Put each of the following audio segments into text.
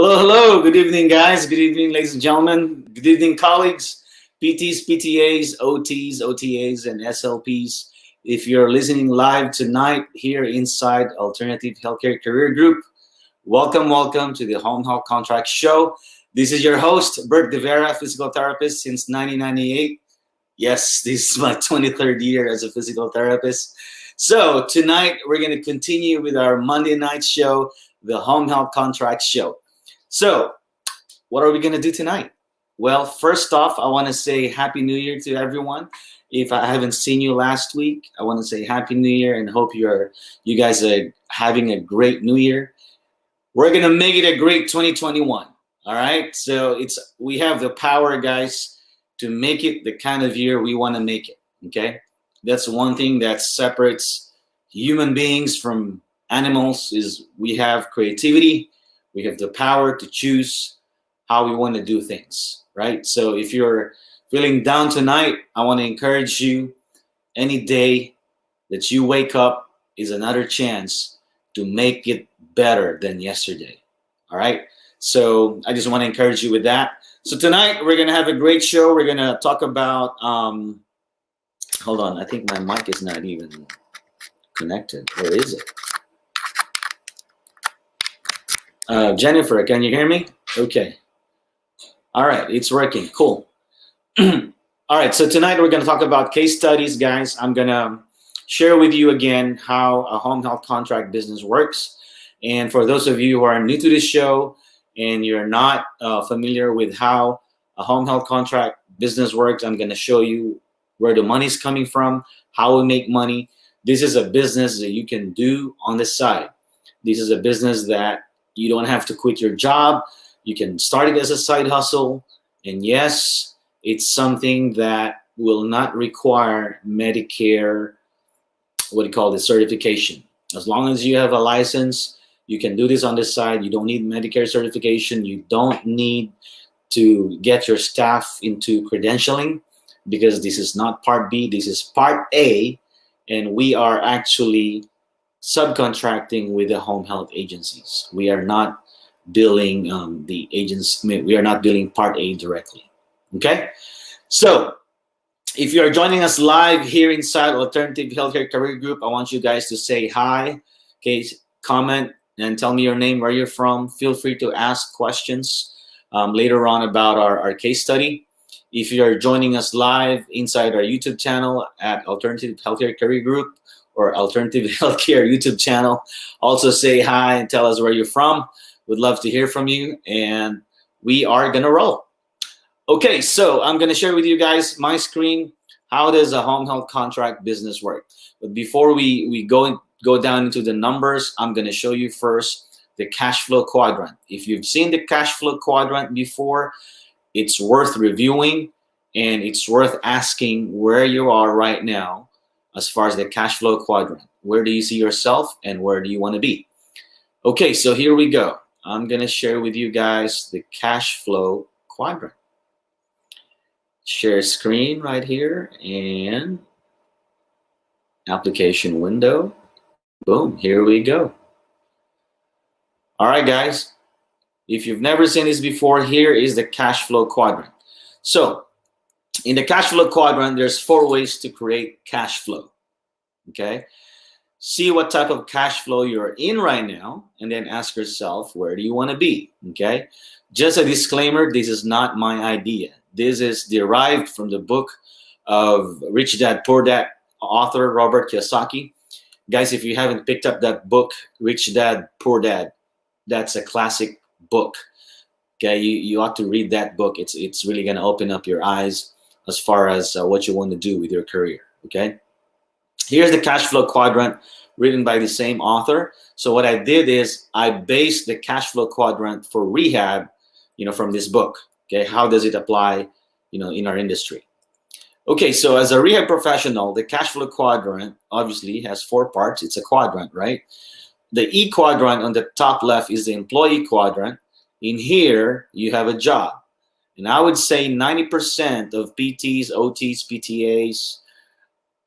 Hello, hello. Good evening, guys. Good evening, ladies and gentlemen. Good evening, colleagues, PTs, PTAs, OTs, OTAs, and SLPs. If you're listening live tonight here inside Alternative Healthcare Career Group, welcome to the Home Health Contract Show. This is your host, Bert De Vera, physical therapist since 1998. Yes, this is my 23rd year as a physical therapist. So tonight we're going to continue with our Monday night show, the Home Health Contract Show. So what are we going to do tonight? Well, first off, I want to say Happy New Year to everyone. If I haven't seen you last week, I want to say Happy New Year and hope you guys are having a great New Year. We're going to make it a great 2021. All right. So we have the power, guys, to make it the kind of year we want to make it. Okay. That's one thing that separates human beings from animals is we have creativity. We have the power to choose how we want to do things, right? So if you're feeling down tonight, I want to encourage you, any day that you wake up is another chance to make it better than yesterday, all right? So I just want to encourage you with that. So tonight we're going to have a great show. We're going to talk about, hold on, I think my mic is not even connected. Where is it? Jennifer, can you hear me? Okay. All right, it's working. Cool. All right, so tonight we're going to talk about case studies, guys. I'm going to share with you again how a home health contract business works. And for those of you who are new to this show and you're not familiar with how a home health contract business works, I'm going to show you where the money's coming from, how we make money. This is a business that you can do on the side. This is a business that you don't have to quit your job. You can start it as a side hustle. And yes, it's something that will not require Medicare, certification. As long as you have a license, you can do this on the side. You don't need Medicare certification. You don't need to get your staff into credentialing because this is not Part B. This is Part A. And we are actually subcontracting with the home health agencies. We are not billing the agents. We are not billing Part A directly. Okay, so if you are joining us live here inside Alternative Healthcare Career Group, I want you guys to say hi. Okay, comment and tell me your name, where you're from. Feel free to ask questions later on about our case study. If you're joining us live inside our YouTube channel at Alternative Healthcare Career Group, or Alternative Healthcare YouTube channel, also say hi and tell us where you're from. We'd love to hear from you, and we are gonna roll. Okay, so I'm gonna share with you guys my screen. How does a home health contract business work? But before we go down into the numbers, I'm gonna show you first the cash flow quadrant. If you've seen the cash flow quadrant before, it's worth reviewing, and it's worth asking where you are right now as far as the cash flow quadrant. Where do you see yourself and where do you want to be? Okay, so here we go. I'm going to share with you guys the cash flow quadrant. Share screen right here and application window. Boom, here we go. All right, guys. If you've never seen this before, here is the cash flow quadrant. So in the cash flow quadrant, there's 4 ways to create cash flow. Okay, see what type of cash flow you're in right now, and then ask yourself, where do you want to be? Okay, just a disclaimer, this is not my idea. This is derived from the book of Rich Dad Poor Dad author Robert Kiyosaki. Guys, if you haven't picked up that book, Rich Dad Poor Dad, that's a classic book. Okay, you ought to read that book. It's really going to open up your eyes as far as what you want to do with your career. Okay, here's the cash flow quadrant written by the same author. So what I did is I based the cash flow quadrant for rehab, from this book. Okay, how does it apply, in our industry? Okay, so as a rehab professional, the cash flow quadrant obviously has 4 parts. It's a quadrant, right? The E quadrant on the top left is the employee quadrant. In here, you have a job. And I would say 90% of PTs, OTs, PTAs,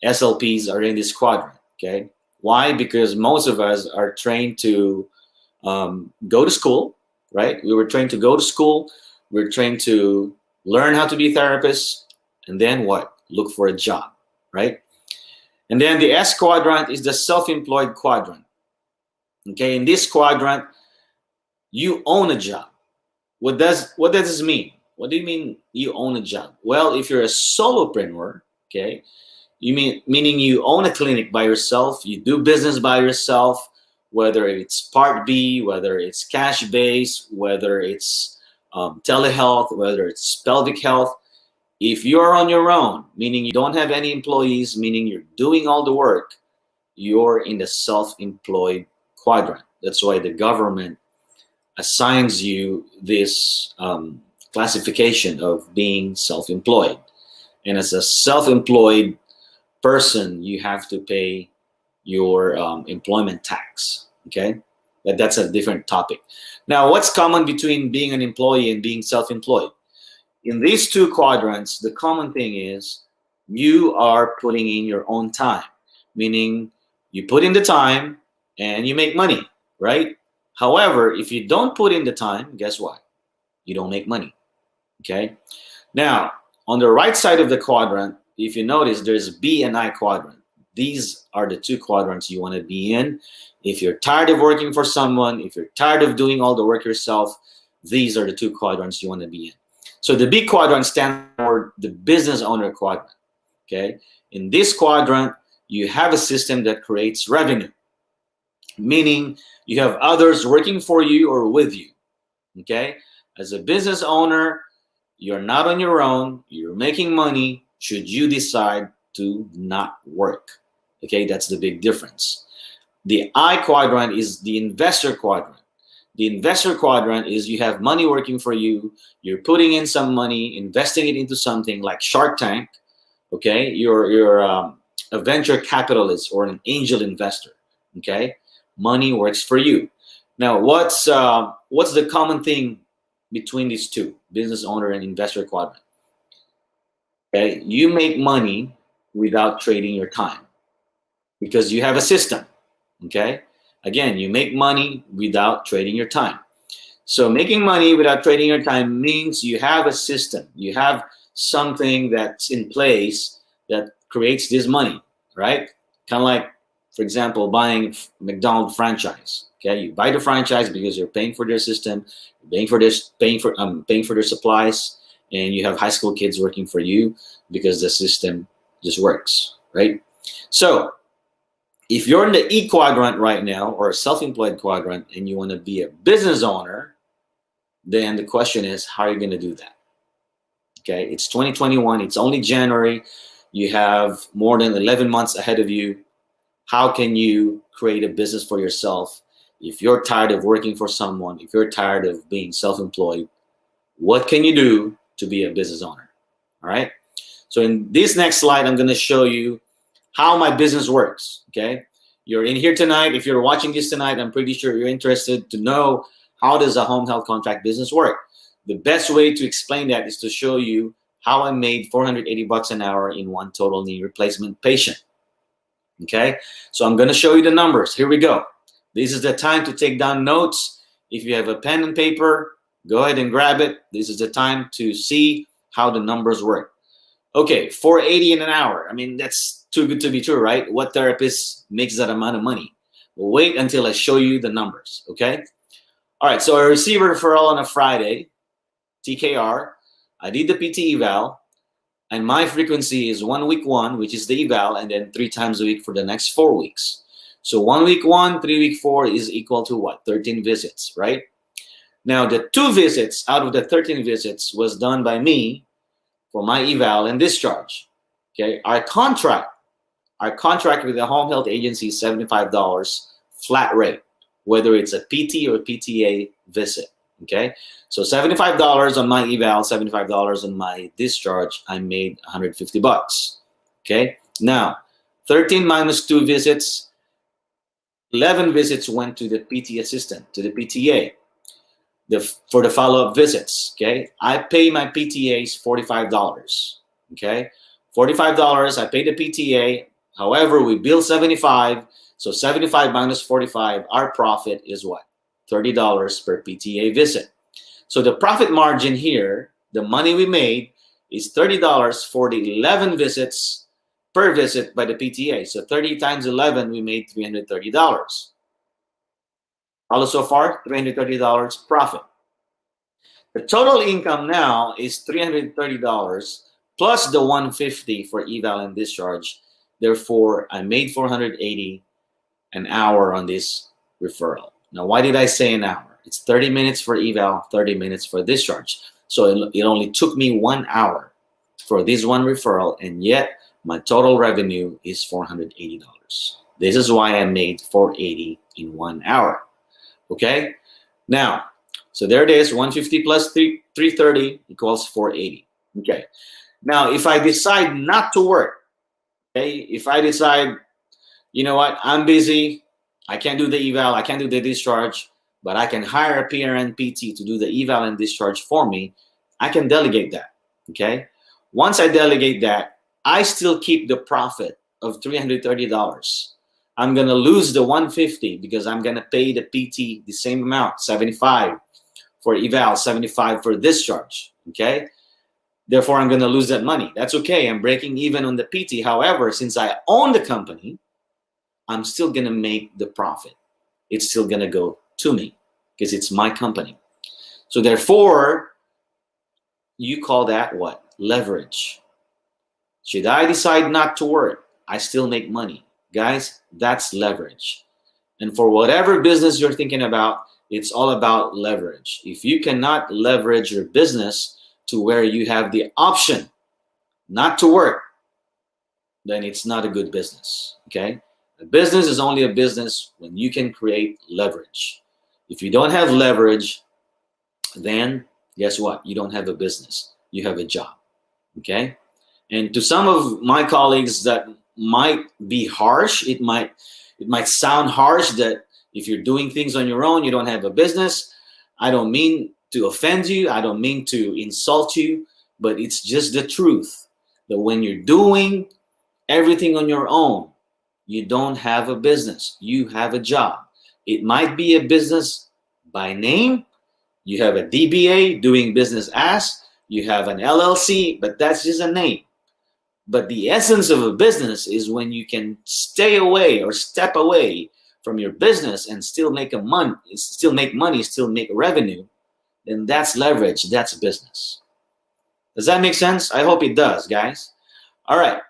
SLPs are in this quadrant, okay? Why? Because most of us are trained to go to school, right? We were trained to go to school. We were trained to learn how to be therapists, and then what? Look for a job, right? And then the S quadrant is the self-employed quadrant. Okay, in this quadrant, you own a job. What does this mean? What do you mean you own a job? Well, if you're a solopreneur, okay, meaning you own a clinic by yourself, you do business by yourself, whether it's Part B, whether it's cash based, whether it's telehealth, whether it's pelvic health. If you're on your own, meaning you don't have any employees, meaning you're doing all the work, you're in the self-employed quadrant. That's why the government assigns you this classification of being self-employed. And as a self-employed person, you have to pay your employment tax. Okay, that's a different topic. Now, what's common between being an employee and being self-employed? In these two quadrants, the common thing is you are putting in your own time, meaning you put in the time and you make money, right? However, if you don't put in the time, guess what? You don't make money. Okay. Now, on the right side of the quadrant, if you notice, there's B and I quadrant. These are the two quadrants you want to be in. If you're tired of working for someone, if you're tired of doing all the work yourself, these are the two quadrants you want to be in. So the B quadrant stands for the business owner quadrant. Okay. In this quadrant, you have a system that creates revenue, meaning you have others working for you or with you. Okay. As a business owner, you're not on your own. You're making money should you decide to not work. Okay. That's the big difference. The I quadrant is the investor quadrant. The investor quadrant is you have money working for you. You're putting in some money, investing it into something like Shark Tank. Okay, you're a venture capitalist or an angel investor. Okay, money works for you. Now, what's the common thing between these two, business owner and investor quadrant? Okay, you make money without trading your time because you have a system. Okay. Again, you make money without trading your time. So making money without trading your time means you have a system. You have something that's in place that creates this money, right? Kind of like, for example, buying McDonald's franchise. Okay, you buy the franchise because you're paying for their system, paying for their supplies, and you have high school kids working for you because the system just works, right? So if you're in the E quadrant right now or a self-employed quadrant and you want to be a business owner, then the question is, how are you going to do that? Okay, it's 2021. It's only January. You have more than 11 months ahead of you. How can you create a business for yourself? If you're tired of working for someone, if you're tired of being self-employed, what can you do to be a business owner? All right. So in this next slide, I'm going to show you how my business works. Okay, you're in here tonight. If you're watching this tonight, I'm pretty sure you're interested to know how does a home health contract business work. The best way to explain that is to show you how I made $480 an hour in one total knee replacement patient. Okay, so I'm going to show you the numbers. Here we go. This is the time to take down notes. If you have a pen and paper, go ahead and grab it. This is the time to see how the numbers work. Okay, $480 in an hour. I mean, that's too good to be true, right? What therapist makes that amount of money? Well, wait until I show you the numbers, okay? All right, so I received a referral on a Friday, TKR. I did the PT eval, and my frequency is 1 week 1, which is the eval, and then 3 times a week for the next 4 weeks. So 1 week 1, 3 week 4 is equal to what? 13 visits, right? Now, the 2 visits out of the 13 visits was done by me for my eval and discharge. Okay, our contract with the home health agency is $75 flat rate, whether it's a PT or PTA visit. Okay, so $75 on my eval, $75 on my discharge. I made $150. Okay, now 13 minus 2 visits, 11 visits went to the PT assistant, to the PTA. For the follow-up visits, okay? I pay my PTAs $45, okay? $45, I pay the PTA. However, we bill $75, so $75 minus $45, our profit is what? $30 per PTA visit. So the profit margin here, the money we made, is $30 for the 11 visits per visit by the PTA. So 30 times 11, we made $330. All so far, $330 profit. The total income now is $330 plus the $150 for eval and discharge. Therefore, I made $480 an hour on this referral. Now, why did I say an hour? It's 30 minutes for eval, 30 minutes for discharge. So it only took me 1 hour for this one referral, and yet my total revenue is $480. This is why I made $480 in 1 hour. Okay? Now, so there it is, 150 plus 330 equals 480. Okay. Now, if I decide not to work, okay, if I decide, you know what, I'm busy, I can't do the eval, I can't do the discharge, but I can hire a PRN PT to do the eval and discharge for me, I can delegate that, okay? Once I delegate that, I still keep the profit of $330. I'm gonna lose the $150 because I'm gonna pay the PT the same amount, $75 for eval, $75 for discharge, okay? Therefore, I'm gonna lose that money. That's okay, I'm breaking even on the PT. However, since I own the company, I'm still gonna make the profit. It's still gonna go to me because it's my company. So therefore, you call that what? Leverage. Should I decide not to work, I still make money. Guys, that's leverage. And for whatever business you're thinking about, it's all about leverage. If you cannot leverage your business to where you have the option not to work, then it's not a good business, okay? A business is only a business when you can create leverage. If you don't have leverage, then guess what? You don't have a business. You have a job, okay? And to some of my colleagues, that might be harsh. It might sound harsh that if you're doing things on your own, you don't have a business. I don't mean to offend you. I don't mean to insult you, but it's just the truth that when you're doing everything on your own, you don't have a business. You have a job. It might be a business by name. You have a DBA, doing business as. You have an LLC, but that's just a name. But the essence of a business is when you can stay away or step away from your business and still make money, still make revenue, then that's leverage, that's business. Does that make sense? I hope it does, guys. All right.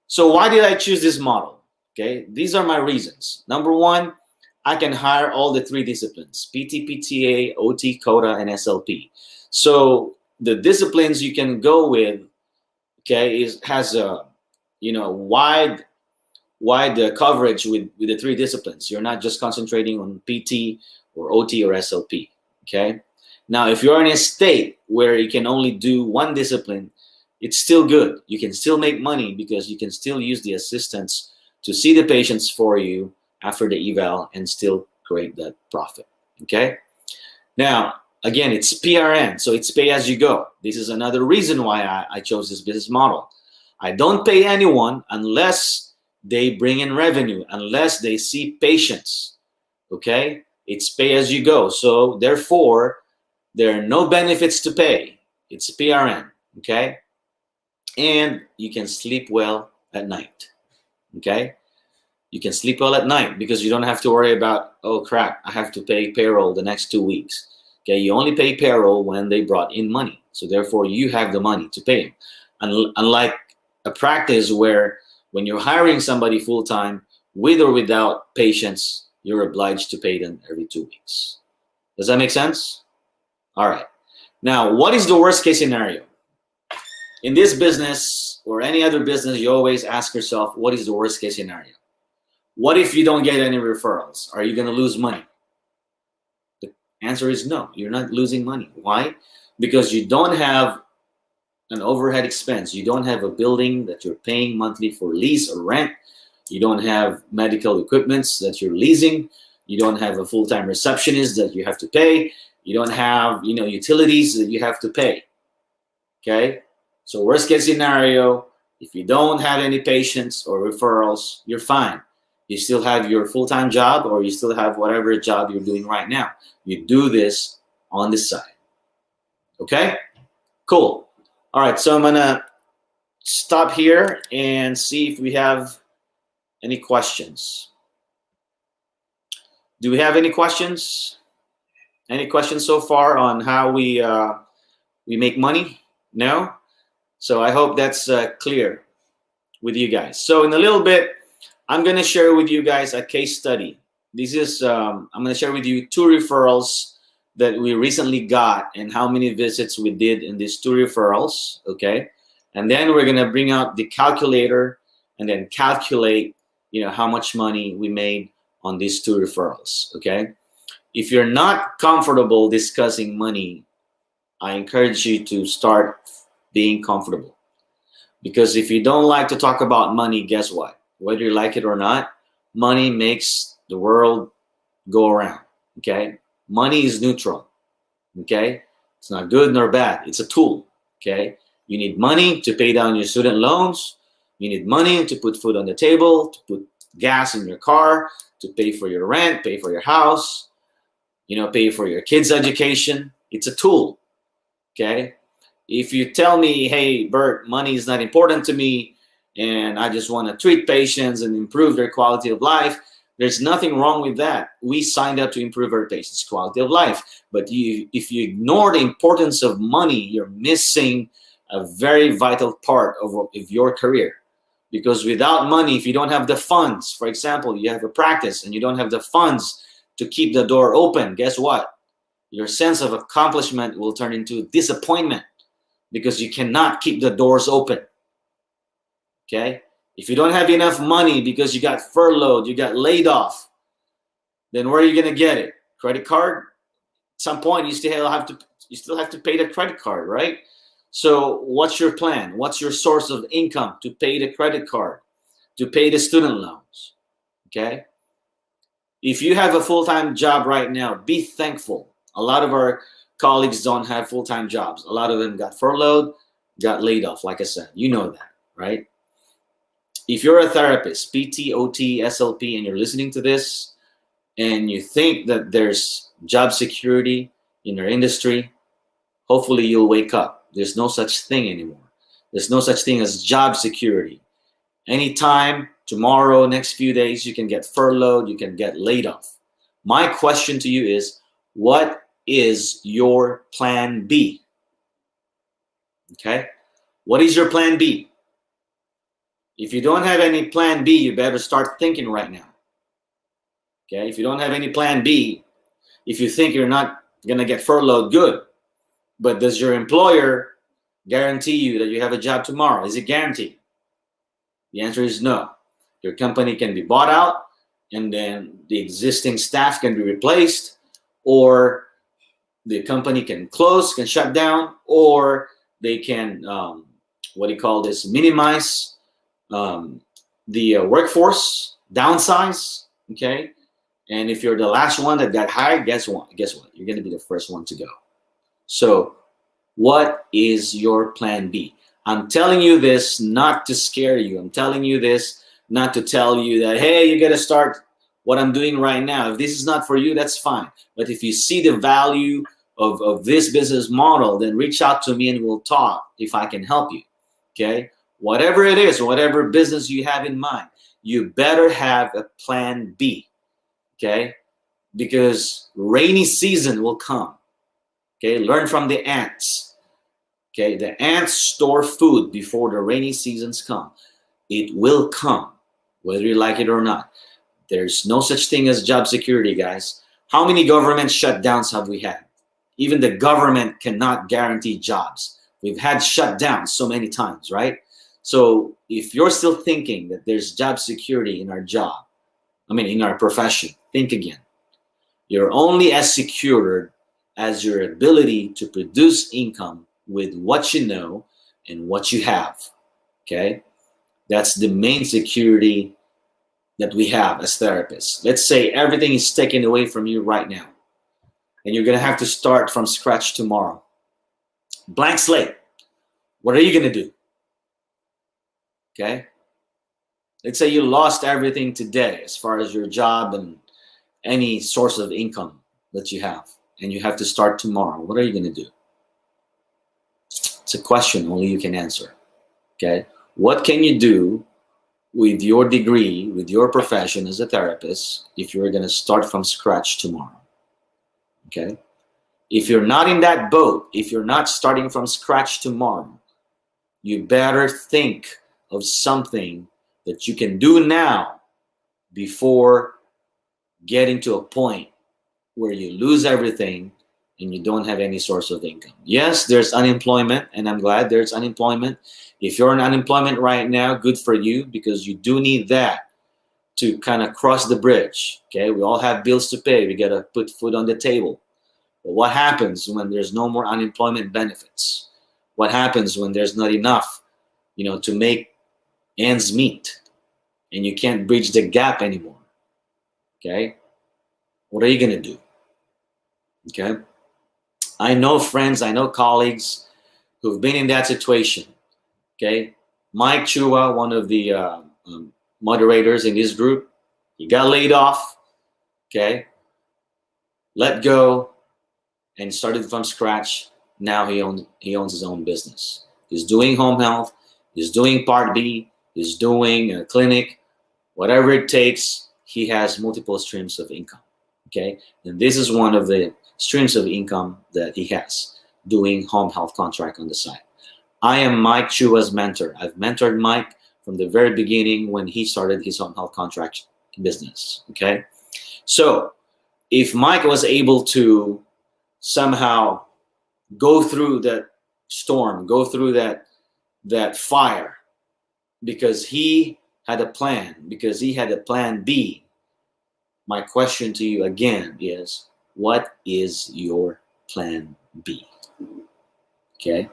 So why did I choose this model? Okay, these are my reasons. Number one, I can hire all the 3 disciplines: PT, PTA, OT, CODA, and SLP. So the disciplines you can go with, okay, has a wide coverage with the 3 disciplines. You're not just concentrating on PT or OT or SLP. Okay. Now, if you're in a state where you can only do 1 discipline, it's still good. You can still make money because you can still use the assistants to see the patients for you after the eval and still create that profit. Okay. Now, again, it's PRN, so it's pay as you go. This is another reason why I chose this business model. I don't pay anyone unless they bring in revenue, unless they see patients. Okay? It's pay as you go. So therefore, there are no benefits to pay. It's PRN. Okay? And you can sleep well at night. Okay? You can sleep well at night because you don't have to worry about, oh crap, I have to pay payroll the next 2 weeks. Okay, you only pay payroll when they brought in money. So therefore, you have the money to pay them. Unlike a practice where when you're hiring somebody full-time, with or without patients, you're obliged to pay them every 2 weeks. Does that make sense? All right. Now, what is the worst case scenario? In this business or any other business, you always ask yourself, what is the worst case scenario? What if you don't get any referrals? Are you going to lose money? Answer is no, you're not losing money. Why? Because you don't have an overhead expense. You don't have a building that you're paying monthly for lease or rent. You don't have medical equipments that you're leasing. You don't have a full-time receptionist that you have to pay. You don't have, utilities that you have to pay. Okay? So worst case scenario, if you don't have any patients or referrals, you're fine. You still have your full-time job, or you still have whatever job you're doing right now. You do this on the side. Okay? Cool. All right, so I'm gonna stop here and see if we have any questions. Do we have any questions? Any questions so far on how we make money? No? So I hope that's clear with you guys. So in a little bit, I'm going to share with you guys a case study. This is, I'm going to share with you 2 referrals that we recently got and how many visits we did in these 2 referrals, okay? And then we're going to bring out the calculator and then calculate, how much money we made on these 2 referrals, okay? If you're not comfortable discussing money, I encourage you to start being comfortable. Because if you don't like to talk about money, guess what? Whether you like it or not, money makes the world go around, okay? Money is neutral, okay? It's not good nor bad. It's a tool, okay? You need money to pay down your student loans. You need money to put food on the table, to put gas in your car, to pay for your rent, pay for your house, pay for your kids' education. It's a tool, okay? If you tell me, hey, Bert, money is not important to me, and I just want to treat patients and improve their quality of life, there's nothing wrong with that. We signed up to improve our patients' quality of life. But if you ignore the importance of money, you're missing a very vital part of your career. Because without money, if you don't have the funds, for example, you have a practice and you don't have the funds to keep the door open, guess what? Your sense of accomplishment will turn into disappointment because you cannot keep the doors open. Okay? If you don't have enough money because you got furloughed, you got laid off, then where are you going to get it? Credit card? At some point, you still have to pay the credit card, right? So what's your plan? What's your source of income to pay the credit card, to pay the student loans? Okay? If you have a full-time job right now, be thankful. A lot of our colleagues don't have full-time jobs. A lot of them got furloughed, got laid off, like I said. You know that, right? If you're a therapist, PT, OT, SLP, and you're listening to this, and you think that there's job security in your industry, hopefully you'll wake up. There's no such thing anymore. There's no such thing as job security. Anytime, tomorrow, next few days, you can get furloughed, you can get laid off. My question to you is, what is your plan B? Okay? What is your plan B? If you don't have any plan B, you better start thinking right now. Okay? If you don't have any plan B, if you think you're not going to get furloughed, good. But does your employer guarantee you that you have a job tomorrow? Is it guaranteed? The answer is no. Your company can be bought out, and then the existing staff can be replaced, or the company can close, can shut down, or they can, minimize the workforce, downsize, okay? And if you're the last one that got hired, guess what? You're going to be the first one to go. So what is your plan B? I'm telling you this not to scare you. I'm telling you this not to tell you that, hey, you got to start what I'm doing right now. If this is not for you, that's fine. But if you see the value of this business model, then reach out to me and we'll talk if I can help you, okay? Whatever it is, whatever business you have in mind, you better have a plan B, okay? Because rainy season will come, okay? Learn from the ants, okay? The ants store food before the rainy seasons come. It will come, whether you like it or not. There's no such thing as job security, guys. How many government shutdowns have we had? Even the government cannot guarantee jobs. We've had shutdowns so many times, right? So if you're still thinking that there's job security in our job, in our profession, think again. You're only as secured as your ability to produce income with what you know and what you have, okay? That's the main security that we have as therapists. Let's say everything is taken away from you right now, and you're going to have to start from scratch tomorrow. Blank slate. What are you going to do? Okay? Let's say you lost everything today as far as your job and any source of income that you have, and you have to start tomorrow. What are you going to do? It's a question only you can answer. Okay? What can you do with your degree, with your profession as a therapist, if you're going to start from scratch tomorrow? Okay? If you're not in that boat, if you're not starting from scratch tomorrow, you better think of something that you can do now before getting to a point where you lose everything and you don't have any source of income. Yes, there's unemployment, and I'm glad there's unemployment. If you're in unemployment right now, good for you, because you do need that to kind of cross the bridge. Okay, we all have bills to pay. We got to put food on the table. But what happens when there's no more unemployment benefits? What happens when there's not enough, to make ends meet, and you can't bridge the gap anymore? Okay, what are you going to do? Okay, I know friends, I know colleagues who've been in that situation. Okay, Mike Chua, one of the moderators in this group, he got laid off. Okay, let go, and started from scratch. Now he owns his own business. He's doing home health. He's doing Part B. He's doing a clinic. Whatever it takes, he has multiple streams of income. Okay, and this is one of the streams of income that he has, doing home health contract on the side. I am Mike Chua's mentor. I've mentored Mike from the very beginning when he started his home health contract business. Okay, so if Mike was able to somehow go through that storm, go through that fire, because he had a plan, because he had a plan B, my question to you again is, what is your plan B? Okay,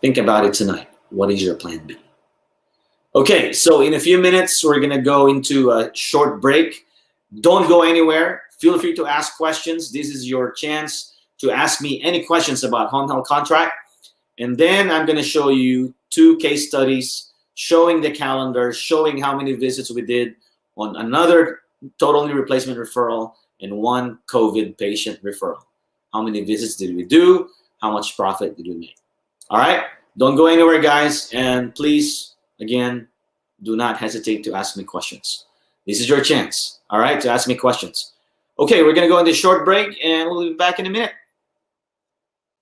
think about it tonight. What is your plan B? Okay, so in a few minutes, we're gonna go into a short break. Don't go anywhere. Feel free to ask questions. This is your chance to ask me any questions about home health contract. And then I'm gonna show you 2 case studies, showing the calendar, showing how many visits we did on another total knee replacement referral and 1 COVID patient referral. How many visits did we do? How much profit did we make? All right, don't go anywhere, guys. And please, again, do not hesitate to ask me questions. This is your chance, all right, to ask me questions. Okay, we're gonna go into a short break and we'll be back in a minute.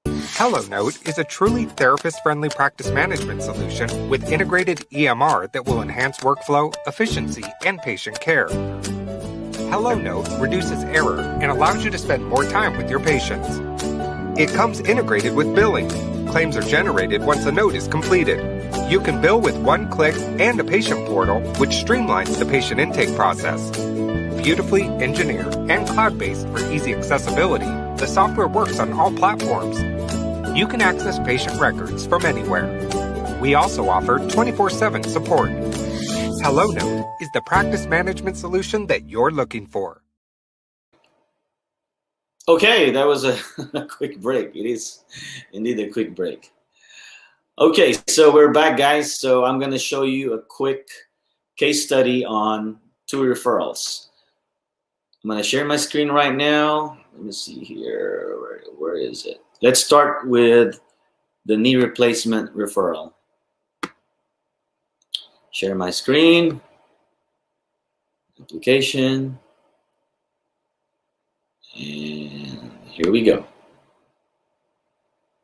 HelloNote is a truly therapist-friendly practice management solution with integrated EMR that will enhance workflow, efficiency, and patient care. HelloNote reduces error and allows you to spend more time with your patients. It comes integrated with billing. Claims are generated once a note is completed. You can bill with 1 click and a patient portal, which streamlines the patient intake process. Beautifully engineered and cloud-based for easy accessibility, the software works on all platforms. You can access patient records from anywhere. We also offer 24/7 support. HelloNote is the practice management solution that you're looking for. Okay, that was a quick break. It is indeed a quick break. Okay, so we're back, guys. So I'm going to show you a quick case study on 2 referrals. I'm going to share my screen right now. Let me see here. Where is it? Let's start with the knee replacement referral. Share my screen. Application. And here we go.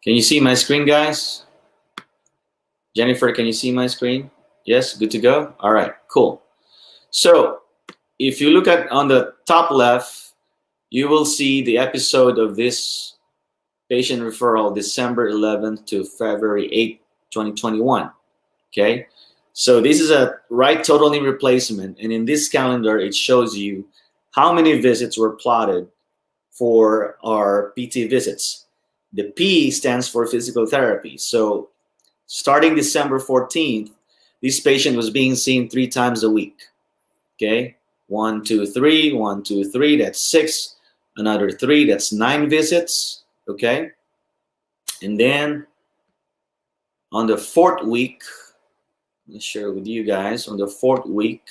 Can you see my screen, guys? Jennifer, can you see my screen? Yes, good to go? All right, cool. So if you look at on the top left, you will see the episode of this patient referral, December 11th to February 8th, 2021. Okay, so this is a right total knee replacement, and in this calendar, it shows you how many visits were plotted for our PT visits. The P stands for physical therapy. So starting December 14th, this patient was being seen 3 times a week. Okay, 1, 2, 3, 1, 2, 3, that's 6. Another 3, that's 9 visits. Okay, and then on the 4th week, Let me share with you guys. On the 4th week,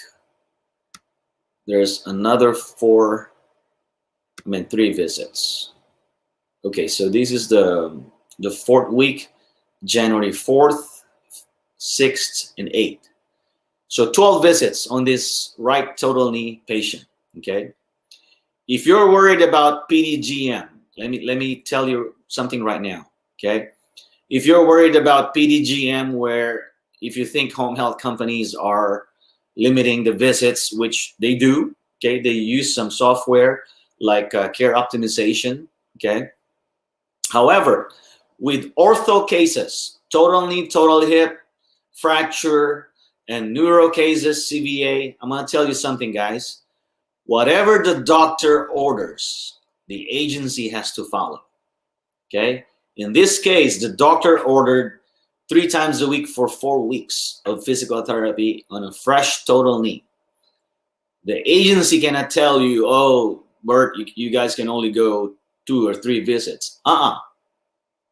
there's another 3 visits. Okay, so this is the 4th week, January 4th, 6th, and 8th. So 12 visits on this right total knee patient. Okay, if you're worried about PDGM, let me tell you something right now. Okay, if you're worried about PDGM, where if you think home health companies are limiting the visits, which they do, okay, they use some software like care optimization. Okay, however, with ortho cases, total knee, total hip, fracture, and neuro cases, CVA, I'm going to tell you something, guys. Whatever the doctor orders, the agency has to follow. Okay? In this case, the doctor ordered 3 times a week for 4 weeks of physical therapy on a fresh total knee. The agency cannot tell you, oh, Bert, you guys can only go 2 or 3 visits.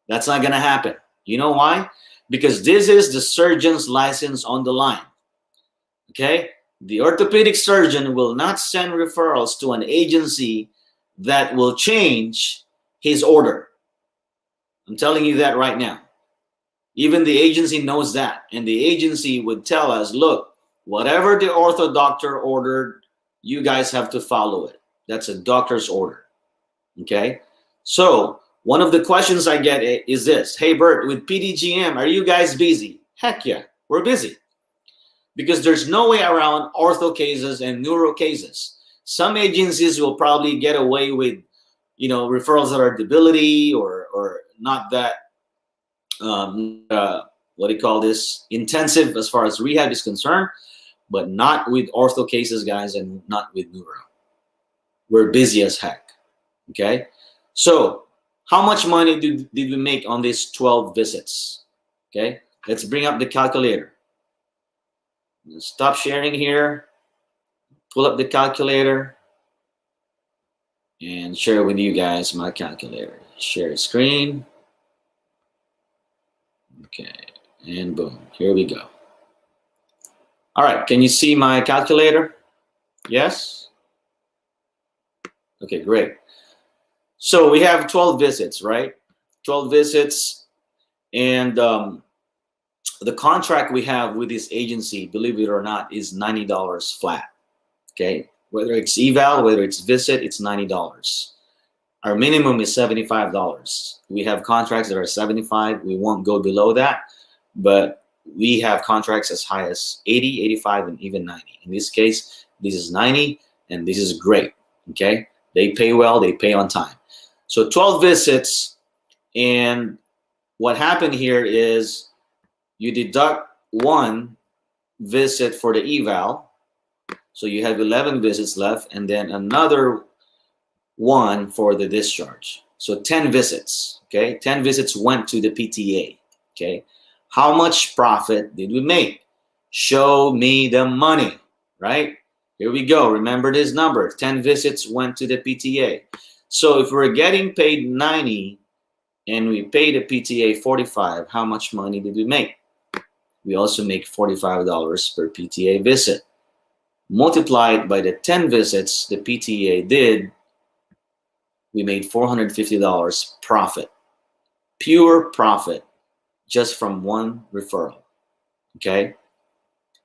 That's not going to happen. You know why? Because this is the surgeon's license on the line. Okay? The orthopedic surgeon will not send referrals to an agency that will change his order. I'm telling you that right now. Even the agency knows that. And the agency would tell us, look, whatever the ortho doctor ordered, you guys have to follow it. That's a doctor's order. Okay? So, one of the questions I get is this. Hey, Bert, with PDGM, are you guys busy? Heck yeah, we're busy. Because there's no way around ortho cases and neuro cases. Some agencies will probably get away with, referrals that are debility or not that, what do you call this, intensive as far as rehab is concerned, but not with ortho cases, guys, and not with neuro. We're busy as heck, okay? So how much money did we make on these 12 visits? Okay, let's bring up the calculator. Stop sharing here, pull up the calculator, and share with you guys my calculator. Share screen. Okay, and boom, here we go. All right, can you see my calculator? Yes? Okay, great. So we have 12 visits, right? 12 visits, and the contract we have with this agency, believe it or not, is $90 flat. Okay, whether it's eval, whether it's visit, it's $90. Our minimum is $75. We have contracts that are $75. We won't go below that, but we have contracts as high as $80, $85, and even $90. In this case, this is $90, and this is great. Okay, they pay well, they pay on time. So 12 visits, and what happened here is you deduct 1 visit for the eval, so you have 11 visits left, and then another 1 for the discharge. So 10 visits, okay? 10 visits went to the PTA, okay? How much profit did we make? Show me the money, right? Here we go. Remember this number. 10 visits went to the PTA. So if we're getting paid 90 and we pay the PTA 45, how much money did we make? We also make $45 per PTA visit. Multiplied by the 10 visits the PTA did, we made $450 profit. Pure profit just from 1 referral, okay?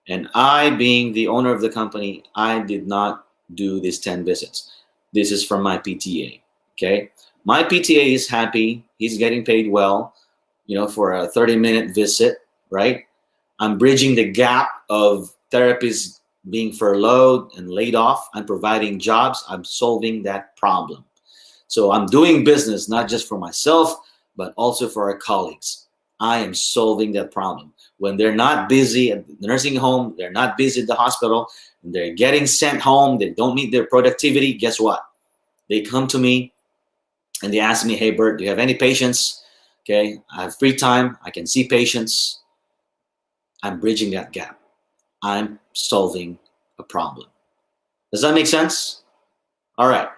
And I, being the owner of the company, I did not do these 10 visits. This is from my PTA, okay? My PTA is happy. He's getting paid well, for a 30-minute visit, right? I'm bridging the gap of therapists being furloughed and laid off. I'm providing jobs. I'm solving that problem. So I'm doing business not just for myself, but also for our colleagues. I am solving that problem. When they're not busy at the nursing home, they're not busy at the hospital, and they're getting sent home, they don't meet their productivity, guess what? They come to me and they ask me, hey, Bert, do you have any patients? Okay, I have free time. I can see patients. I'm bridging that gap. I'm solving a problem. Does that make sense? All right.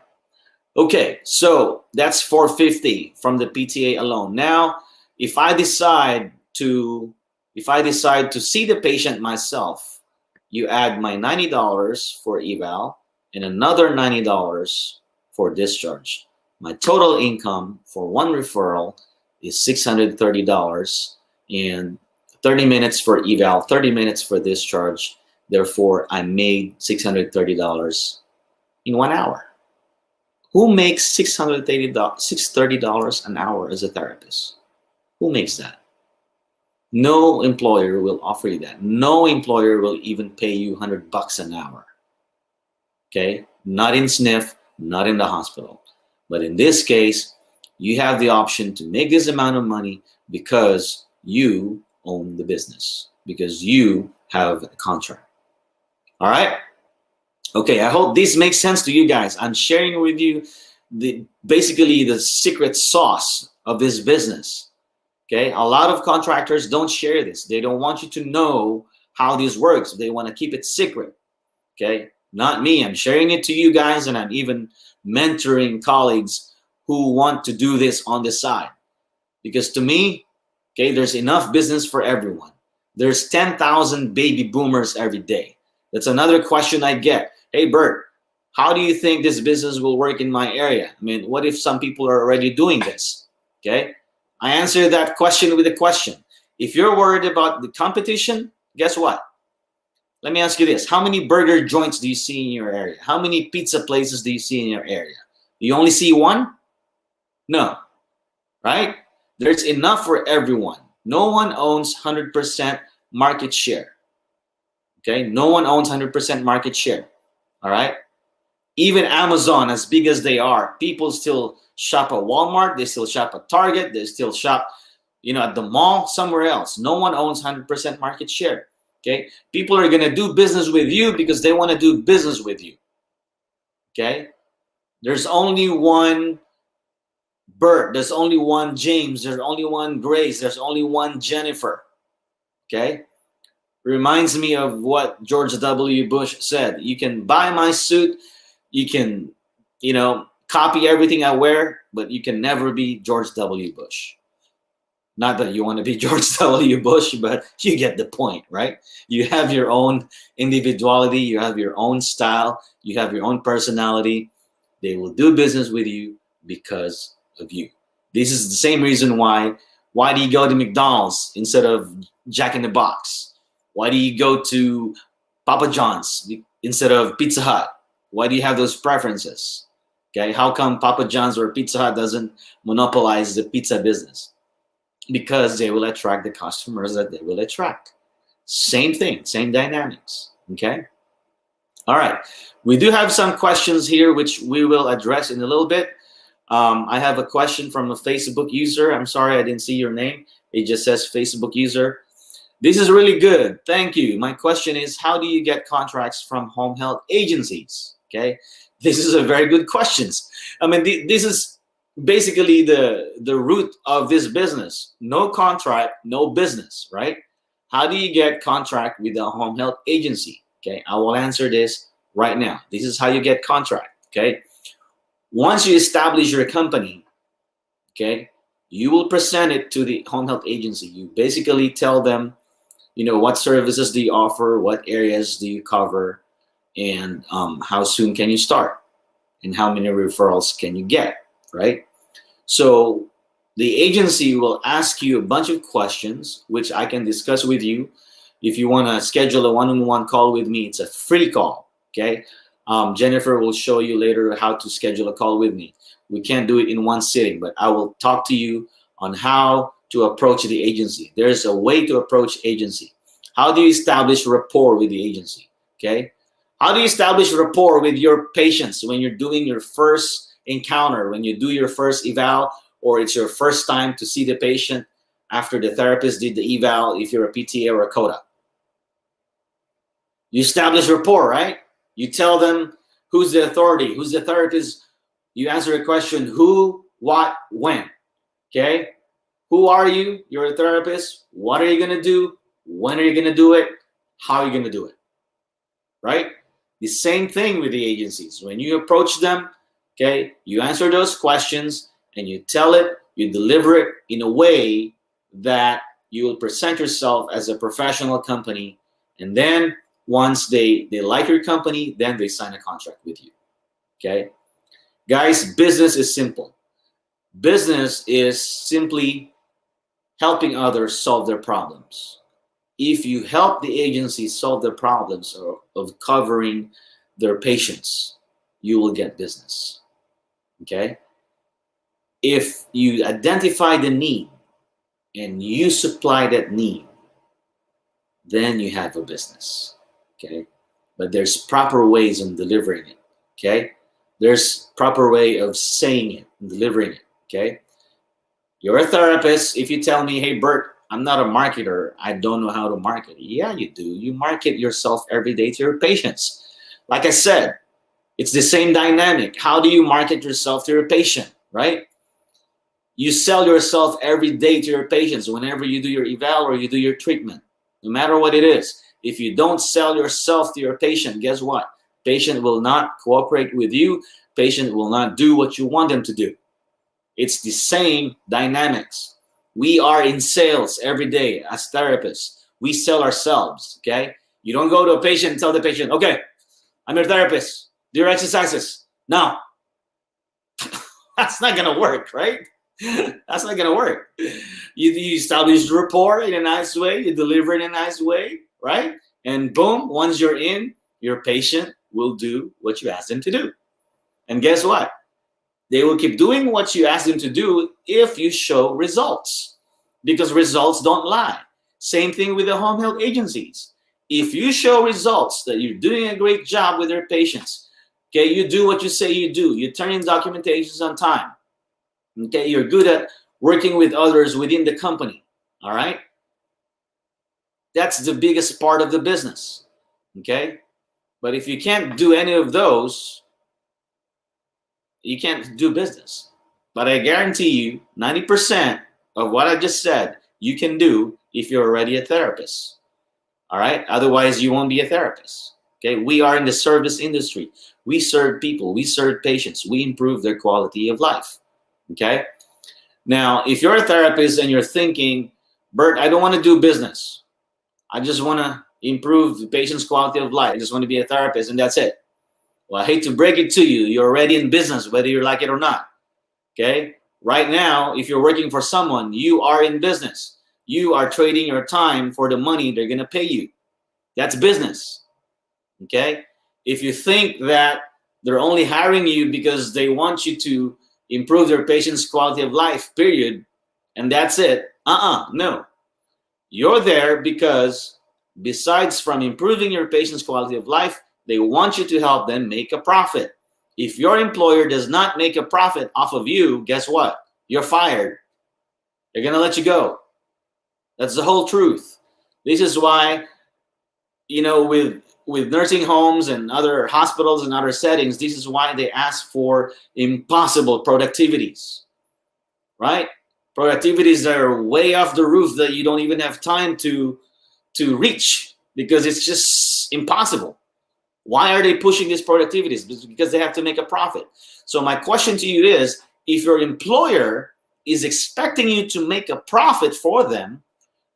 Okay, so that's $450 from the PTA alone. Now, if I decide to If I decide to see the patient myself, you add my $90 for eval and another $90 for discharge. My total income for one referral is $630 and 30 minutes for eval, 30 minutes for discharge. Therefore, I made $630 in 1 hour. Who makes $630 an hour as a therapist? Who makes that? No employer will offer you that. No employer will even pay you $100 an hour. Okay? Not in SNF, not in the hospital. But in this case, you have the option to make this amount of money because you own the business, because you have a contract. All right? Okay, I hope this makes sense to you guys. I'm sharing with you basically the secret sauce of this business. Okay, a lot of contractors don't share this. They don't want you to know how this works. They want to keep it secret. Okay, not me. I'm sharing it to you guys, and I'm even mentoring colleagues who want to do this on the side. Because to me, okay, there's enough business for everyone. There's 10,000 baby boomers every day. That's another question I get. Hey, Bert, how do you think this business will work in my area? I mean, what if some people are already doing this? Okay. I answer that question with a question. If you're worried about the competition, guess what? Let me ask you this. How many burger joints do you see in your area? How many pizza places do you see in your area? You only see one? No, right? There's enough for everyone. No one owns 100% market share. Okay, no one owns 100% market share. All right? Even Amazon, as big as they are, people still shop at Walmart, they still shop at Target, they still shop, at the mall, somewhere else. No one owns 100% market share. Okay? People are going to do business with you because they want to do business with you. Okay? There's only one Bert, there's only one James, there's only one Grace, there's only one Jennifer. Okay? Reminds me of what George W. Bush said. You can buy my suit, you can, copy everything I wear, but you can never be George W. Bush. Not that you want to be George W. Bush, but you get the point, right? You have your own individuality, you have your own style, you have your own personality. They will do business with you because of you. This is the same reason why do you go to McDonald's instead of Jack in the Box? Why do you go to Papa John's instead of Pizza Hut? Why do you have those preferences? Okay, how come Papa John's or Pizza Hut doesn't monopolize the pizza business? Because they will attract the customers that they will attract. Same thing, same dynamics. Okay. All right. We do have some questions here which we will address in a little bit. I have a question from a Facebook user. I'm sorry I didn't see your name. It just says Facebook user. This is really good. Thank you. My question is, how do you get contracts from home health agencies? Okay. This is a very good question. I mean, this is basically the root of this business. No contract, no business, right? How do you get contract with a home health agency? Okay, I will answer this right now. This is how you get contract, okay? Once you establish your company, okay, you will present it to the home health agency. You basically tell them, what services do you offer, what areas do you cover, and how soon can you start, and how many referrals can you get, right? So the agency will ask you a bunch of questions, which I can discuss with you. If you want to schedule a one-on-one call with me, it's a free call, okay? Jennifer will show you later how to schedule a call with me. We can't do it in one sitting, but I will talk to you on how to approach the agency. There's a way to approach agency. How do you establish rapport with the agency, okay? How do you establish rapport with your patients when you're doing your first encounter, when you do your first eval, or it's your first time to see the patient after the therapist did the eval, if you're a PTA or a CODA? You establish rapport, right? You tell them who's the authority, who's the therapist. You answer a question, who, what, when, okay? Who are you? You're a therapist. What are you going to do? When are you going to do it? How are you going to do it, right? The same thing with the agencies. When you approach them, okay, you answer those questions and you tell it, you deliver it in a way that You will present yourself as a professional company, and then once they like your company, then they sign a contract with you. Okay, guys, business is simple. Business is simply helping others solve their problems. If you help the agency solve their problems of covering their patients, you will get business. Okay, if you identify the need and you supply that need, then you have a business. Okay, but there's proper ways of delivering it. Okay, there's proper way of saying it and delivering it. Okay, you're a therapist. If you tell me, hey Bert, I'm not a marketer, I don't know how to market. Yeah, you do. You market yourself every day to your patients. Like I said, it's the same dynamic. How do you market yourself to your patient, right? You sell yourself every day to your patients whenever you do your eval or you do your treatment, no matter what it is. If you don't sell yourself to your patient, guess what? Patient will not cooperate with you. Patient will not do what you want them to do. It's the same dynamics. We are in sales every day as therapists. We sell ourselves, okay? You don't go to a patient and tell the patient, okay, I'm your therapist. Do your exercises. No. That's not going to work, right? That's not going to work. You establish rapport in a nice way. You deliver in a nice way, right? And boom, once you're in, your patient will do what you ask them to do. And guess what? They will keep doing what you ask them to do if you show results, because results don't lie. Same thing with the home health agencies. If you show results that you're doing a great job with your patients, okay, you do what you say you do. You turn in documentations on time. Okay, you're good at working with others within the company. All right, that's the biggest part of the business. Okay, but if you can't do any of those, you can't do business. But I guarantee you 90% of what I just said you can do if you're already a therapist. All right, otherwise you won't be a therapist. Okay, we are in the service industry. We serve people, we serve patients, we improve their quality of life. Okay, now if you're a therapist and you're thinking, Bert, I don't want to do business, I just want to improve the patient's quality of life, I just want to be a therapist and that's it. Well, I hate to break it to you, you're already in business whether you like it or not. Okay, right now if you're working for someone, you are in business. You are trading your time for the money they're going to pay you. That's business. Okay, if you think that they're only hiring you because they want you to improve their patient's quality of life, period, and that's it, no. You're there because besides from improving your patient's quality of life, they want you to help them make a profit. If your employer does not make a profit off of you, guess what? You're fired. They're going to let you go. That's the whole truth. This is why, you know, with nursing homes and other hospitals and other settings, this is why they ask for impossible productivities, right? Productivities that are way off the roof that you don't even have time to reach because it's just impossible. Why are they pushing these productivities? Because they have to make a profit. So my question to you is, if your employer is expecting you to make a profit for them,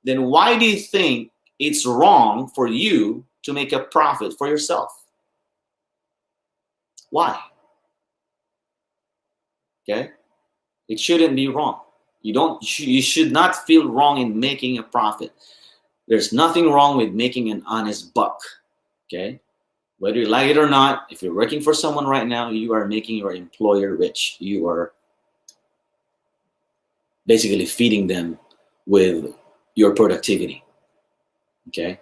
then why do you think it's wrong for you to make a profit for yourself? Why? Okay? It shouldn't be wrong. You should not feel wrong in making a profit. There's nothing wrong with making an honest buck. Okay? Whether you like it or not, if you're working for someone right now, you are making your employer rich. You are basically feeding them with your productivity. Okay?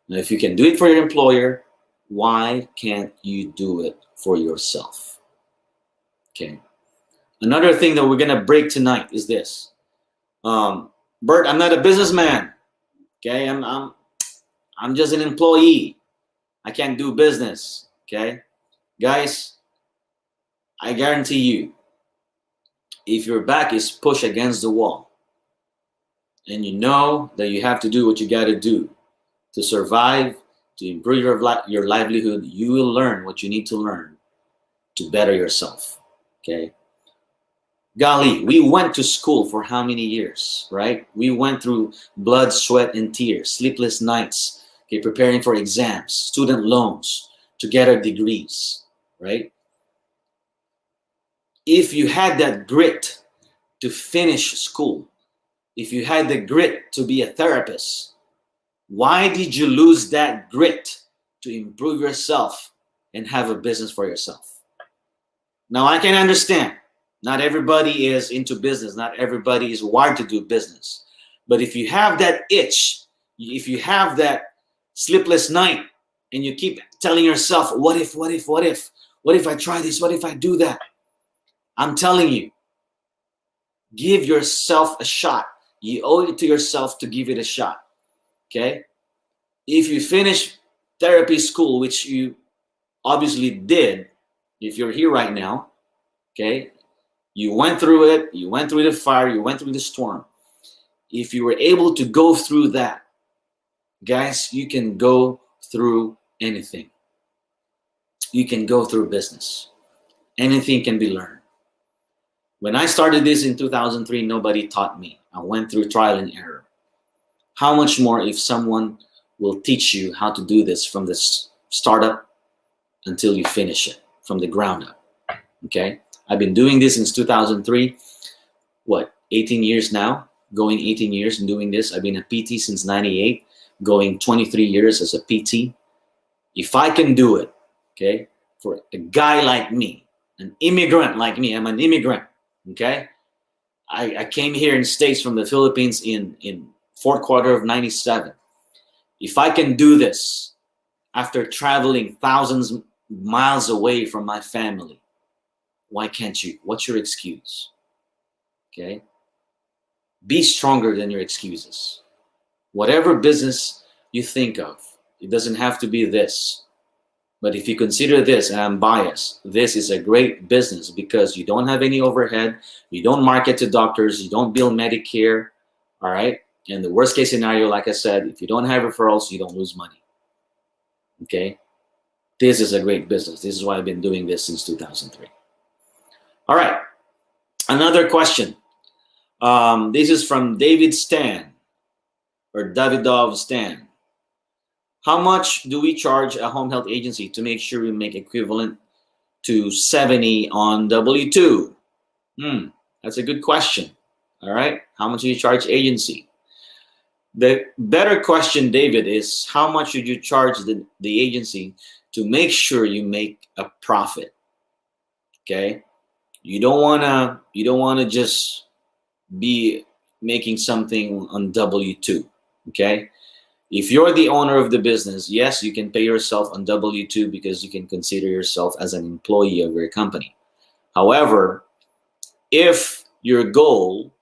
Now, if you can do it for your employer, why can't you do it for yourself? Okay. Another thing that we're gonna break tonight is this. Bert, I'm not a businessman. Okay, I'm just an employee. I can't do business. Okay, guys, I guarantee you, if your back is pushed against the wall, and you know that you have to do what you got to do to survive, to improve your livelihood, you will learn what you need to learn to better yourself. Okay. Golly, we went to school for how many years, right? We went through blood, sweat, and tears, sleepless nights, okay, preparing for exams, student loans, to get our degrees, right? If you had that grit to finish school, if you had the grit to be a therapist, why did you lose that grit to improve yourself and have a business for yourself? Now, I can understand. Not everybody is into business. Not everybody is wired to do business. But if you have that itch, if you have that sleepless night, and you keep telling yourself, what if, what if, what if? What if I try this? What if I do that? I'm telling you, give yourself a shot. You owe it to yourself to give it a shot. Okay? If you finish therapy school, which you obviously did, if you're here right now, okay? You went through it, you went through the fire, you went through the storm. If you were able to go through that, guys, you can go through anything. You can go through business. Anything can be learned. When I started this in 2003, nobody taught me. I went through trial and error. How much more if someone will teach you how to do this from the startup until you finish it, from the ground up, okay? I've been doing this since 2003. What, 18 years now? Going 18 years and doing this. I've been a PT since 98, going 23 years as a PT. If I can do it, okay, for a guy like me, an immigrant like me, I'm an immigrant, okay? I came here in States from the Philippines in fourth quarter of 97. If I can do this after traveling thousands of miles away from my family, why can't you? What's your excuse? Okay? Be stronger than your excuses. Whatever business you think of, it doesn't have to be this. But if you consider this, and I'm biased, this is a great business because you don't have any overhead, you don't market to doctors, you don't bill Medicare, all right? And the worst case scenario, like I said, if you don't have referrals, you don't lose money, okay? This is a great business. This is why I've been doing this since 2003. All right, another question. This is from David Stan, or Davidov Stan. How much do we charge a home health agency to make sure we make equivalent to 70 on W-2? That's a good question. All right, how much do you charge agency? The better question, David, is how much should you charge the agency to make sure you make a profit? Okay, you don't wanna just be making something on W-2. Okay. If you're the owner of the business, yes, you can pay yourself on W-2 because you can consider yourself as an employee of your company. However, if your goal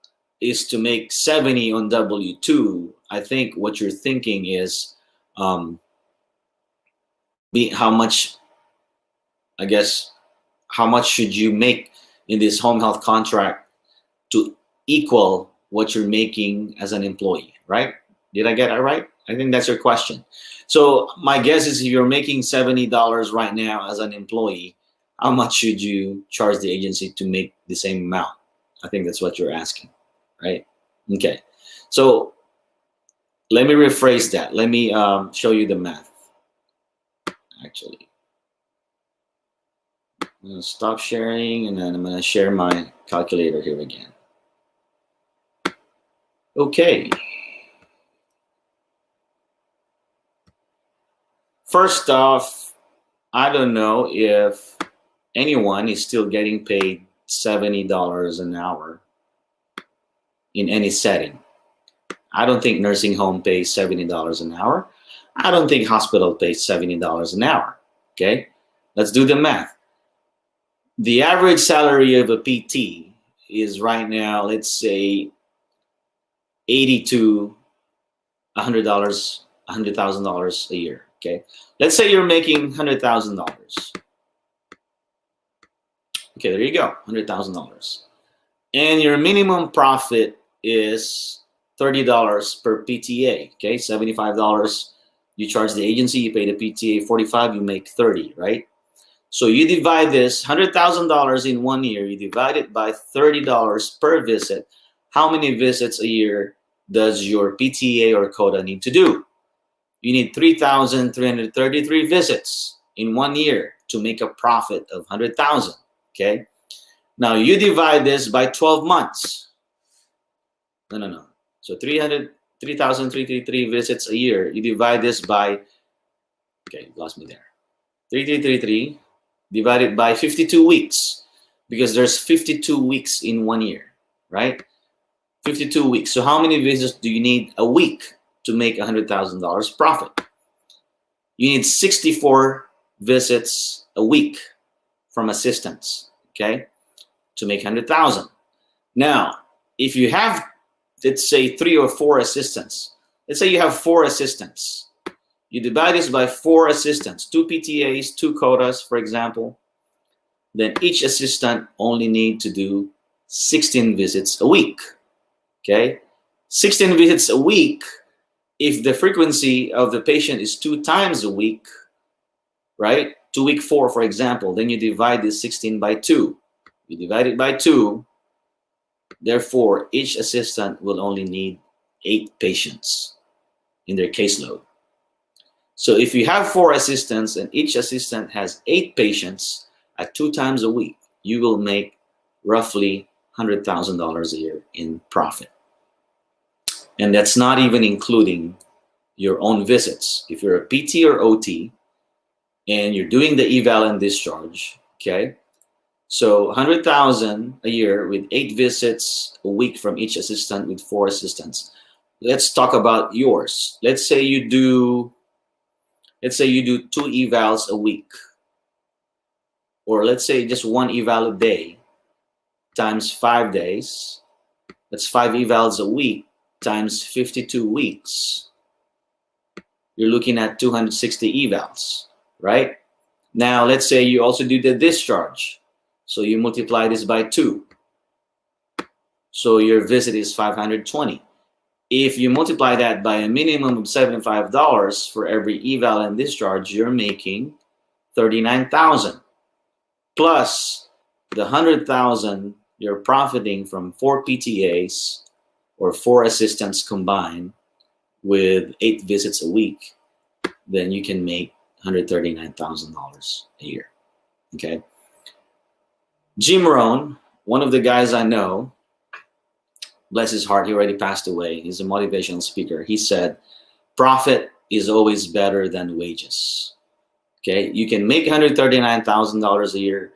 is to make 70 on W-2, I think what you're thinking is how much should you make in this home health contract to equal what you're making as an employee, right? Did I get it right? I think that's your question. So my guess is if you're making $70 right now as an employee, how much should you charge the agency to make the same amount? I think that's what you're asking, right? Okay. So let me rephrase that. Let me show you the math, actually. I'm going to stop sharing, and then I'm going to share my calculator here again. Okay. First off, I don't know if anyone is still getting paid $70 an hour in any setting. I don't think nursing home pays $70 an hour. I don't think hospital pays $70 an hour. Okay, let's do the math. The average salary of a PT is right now, let's say, $80,000 to $100,000 a year. Okay, let's say you're making $100,000. Okay, there you go, $100,000. And your minimum profit is $30 per PTA. Okay, $75 you charge the agency, you pay the PTA $45, you make $30, right? So you divide this $100,000 in 1 year, you divide it by $30 per visit. How many visits a year does your PTA or quota need to do? You need 3,333 visits in 1 year to make a profit of 100,000. Okay. Now you divide this by 12 months. No. So 3,333 visits a year. You divide this by, okay, lost me there. 3,333 divided by 52 weeks, because there's 52 weeks in 1 year, right? 52 weeks. So how many visits do you need a week to make $100,000 profit? You need 64 visits a week from assistants, okay, to make 100,000. Now, if you have, let's say 3 or 4 assistants, let's say you have 4 assistants, you divide this by 4 assistants, 2 PTAs, 2 quotas, for example, then each assistant only need to do 16 visits a week, okay? 16 visits a week. If the frequency of the patient is 2 times a week, right? To week 4, for example, then you divide this 16 by 2. You divide it by 2. Therefore, each assistant will only need 8 patients in their caseload. So if you have 4 assistants and each assistant has 8 patients at 2 times a week, you will make roughly $100,000 a year in profit. And that's not even including your own visits. If you're a PT or OT and you're doing the eval and discharge, okay? So 100,000 a year with 8 visits a week from each assistant with 4 assistants. Let's talk about yours. Let's say you do 2 evals a week. Or let's say just 1 eval a day times 5 days. That's 5 evals a week times 52 weeks. You're looking at 260 evals, right? Now, let's say you also do the discharge. So you multiply this by 2. So your visit is 520. If you multiply that by a minimum of $75 for every eval and discharge, you're making $39,000. Plus the $100,000 you're profiting from 4 PTAs or 4 assistants combined with 8 visits a week, then you can make $139,000 a year, okay? Jim Rohn, one of the guys I know, bless his heart, he already passed away. He's a motivational speaker. He said, profit is always better than wages, okay? You can make $139,000 a year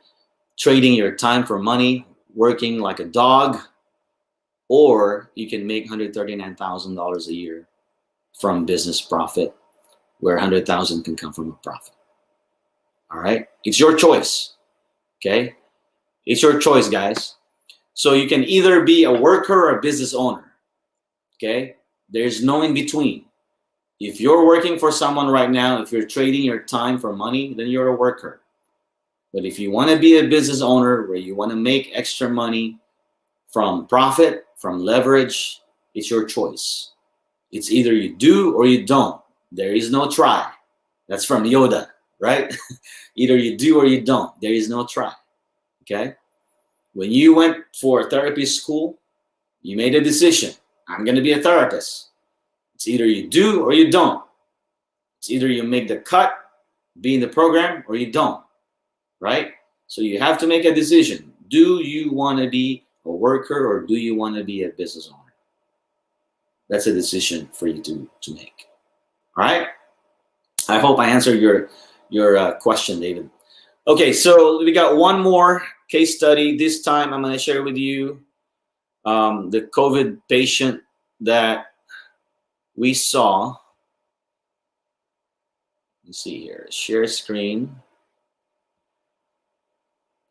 trading your time for money, working like a dog, or you can make $139,000 a year from business profit, where $100,000 can come from a profit. All right, it's your choice. Okay, it's your choice, guys. So you can either be a worker or a business owner. Okay, there's no in between. If you're working for someone right now, if you're trading your time for money, then you're a worker. But if you want to be a business owner where you want to make extra money from profit, from leverage, it's your choice. It's either you do or you don't. There is no try. That's from Yoda, right? Either you do or you don't. There is no try, okay? When you went for therapy school, you made a decision. I'm going to be a therapist. It's either you do or you don't. It's either you make the cut, be in the program, or you don't, right? So you have to make a decision. Do you want to be a worker or do you want to be a business owner? That's a decision for you to make. All right. I hope I answered your question, David. Okay, so we got one more case study. This time I'm going to share with you the COVID patient that we saw. Let's see here. Share screen.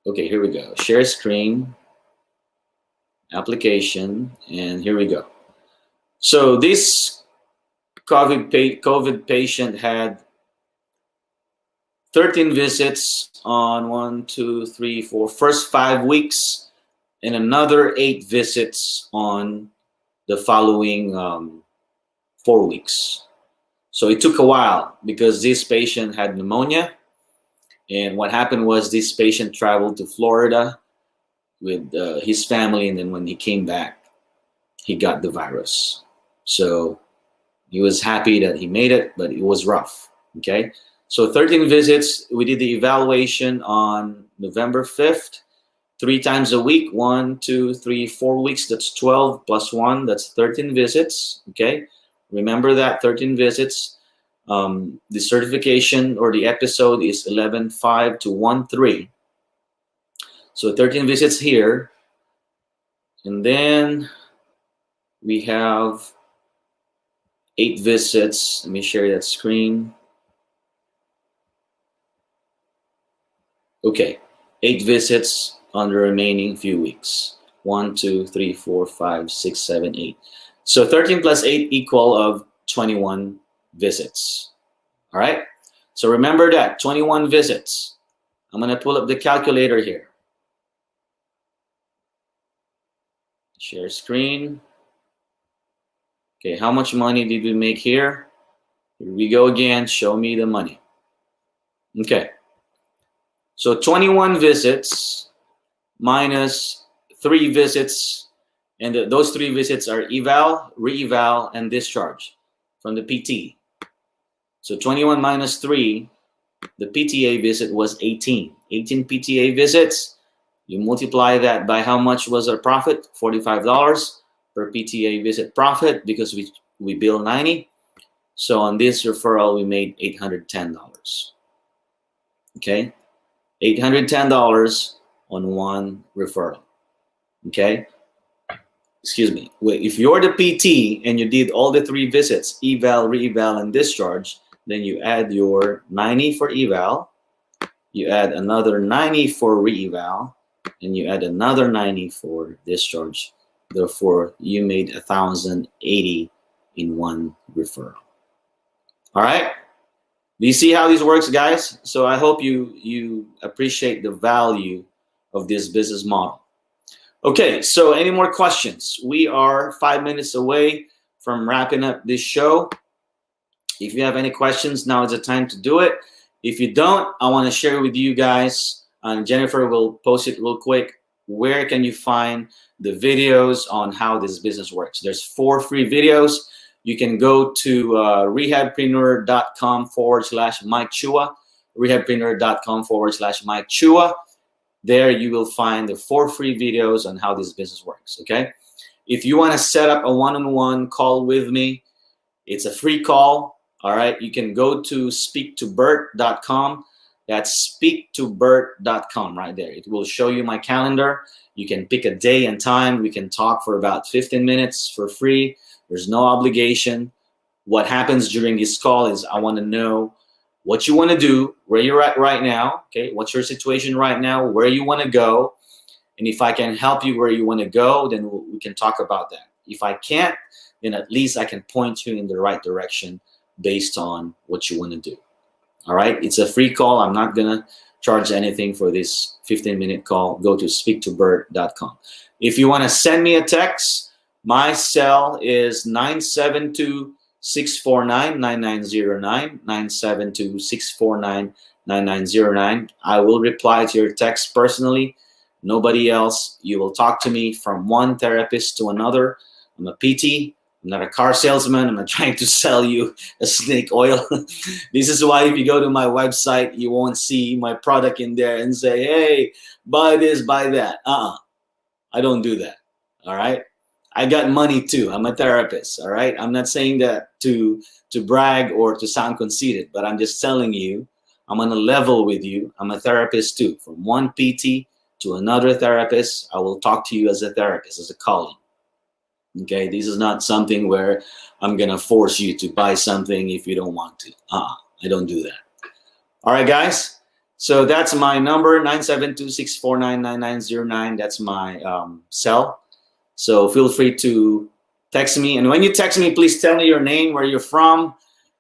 Okay, here we go. Share screen. Application, and here we go. So this COVID patient had 13 visits on 1, 2, 3, 4, first 5 weeks, and another 8 visits on the following 4 weeks. So it took a while because this patient had pneumonia And what happened was this patient traveled to Florida with his family, and then when he came back, he got the virus. So he was happy that he made it, but it was rough. Okay, so 13 visits. We did the evaluation on November 5th, 3 times a week, 1, 2, 3, 4 weeks. That's 12 plus 1. That's 13 visits. Okay, remember that 13 visits. The certification or the episode is 11.5 to 1.3. So 13 visits here. And then we have 8 visits. Let me share that screen. Okay, 8 visits on the remaining few weeks. 1, 2, 3, 4, 5, 6, 7, 8. So 13 plus 8 equal of 21 visits. All right, so remember that 21 visits. I'm going to pull up the calculator here. Share screen. Okay, how much money did we make here? Here we go again. Show me the money. Okay, so 21 visits minus 3 visits, and those 3 visits are eval, re-eval, and discharge from the PT. So 21 minus 3, the PTA visit was 18. 18 PTA visits. You multiply that by how much was our profit? $45 per PTA visit profit, because we bill 90. So on this referral, we made $810. Okay, $810 on one referral. Okay, excuse me. If you're the PT and you did all the 3 visits, eval, re-eval, and discharge, then you add your 90 for eval, you add another 90 for re-eval, and you add another 90 for discharge. Therefore, you made 1,080 in one referral. All right. Do you see how this works, guys? So I hope you appreciate the value of this business model. Okay, so any more questions? We are 5 minutes away from wrapping up this show. If you have any questions, now is the time to do it. If you don't, I want to share with you guys, and Jennifer will post it real quick. Where can you find the videos on how this business works? There's 4 free videos. You can go to rehabpreneur.com/Mike Chua, rehabpreneur.com/Mike Chua. There you will find the 4 free videos on how this business works, okay? If you want to set up a one-on-one call with me, it's a free call, all right? You can go to speaktobert.com. That's speaktobert.com right there. It will show you my calendar. You can pick a day and time. We can talk for about 15 minutes for free. There's no obligation. What happens during this call is I want to know what you want to do, where you're at right now, okay? What's your situation right now, where you want to go. And if I can help you where you want to go, then we can talk about that. If I can't, then at least I can point you in the right direction based on what you want to do. All right, it's a free call. I'm not gonna charge anything for this 15-minute call. Go to speaktobert.com. If you want to send me a text, my cell is 972-649-9909, 972-649-9909. I will reply to your text personally. Nobody else. You will talk to me from one therapist to another. I'm a PT. I'm not a car salesman. I'm not trying to sell you a snake oil. This is why if you go to my website, you won't see my product in there and say, hey, buy this, buy that. I don't do that. All right. I got money too. I'm a therapist. All right. I'm not saying that to brag or to sound conceited, but I'm just telling you, I'm on a level with you. I'm a therapist too. From one PT to another therapist, I will talk to you as a therapist, as a colleague. Okay, this is not something where I'm going to force you to buy something if you don't want to. I don't do that. All right, guys. So that's my number, 972-649-9909. That's my cell. So feel free to text me. And when you text me, please tell me your name, where you're from,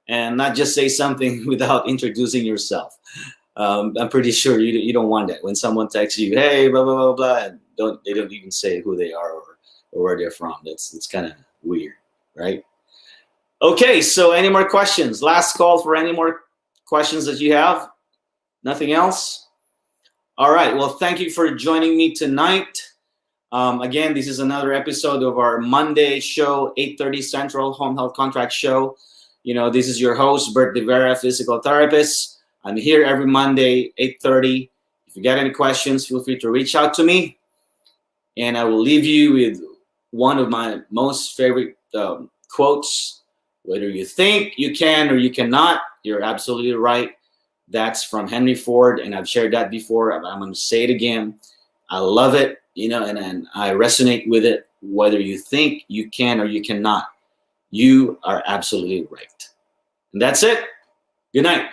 and not just say something without introducing yourself. I'm pretty sure you don't want that. When someone texts you, hey, blah, blah, blah, blah, they don't even say who they are or where they're from. It's kind of weird, right? Okay, so any more questions? Last call for any more questions that you have. Nothing else? All right. Well, thank you for joining me tonight. Again, this is another episode of our Monday show, 8:30 Central Home Health Contract Show. This is your host, Bert De Vera, physical therapist. I'm here every Monday, 8:30. If you got any questions, feel free to reach out to me. And I will leave you with one of my most favorite quotes. Whether you think you can or you cannot, you're absolutely right. That's from Henry Ford, and I've shared that before. I'm going to say it again. I love it, and I resonate with it. Whether you think you can or you cannot, you are absolutely right. And that's it. Good night.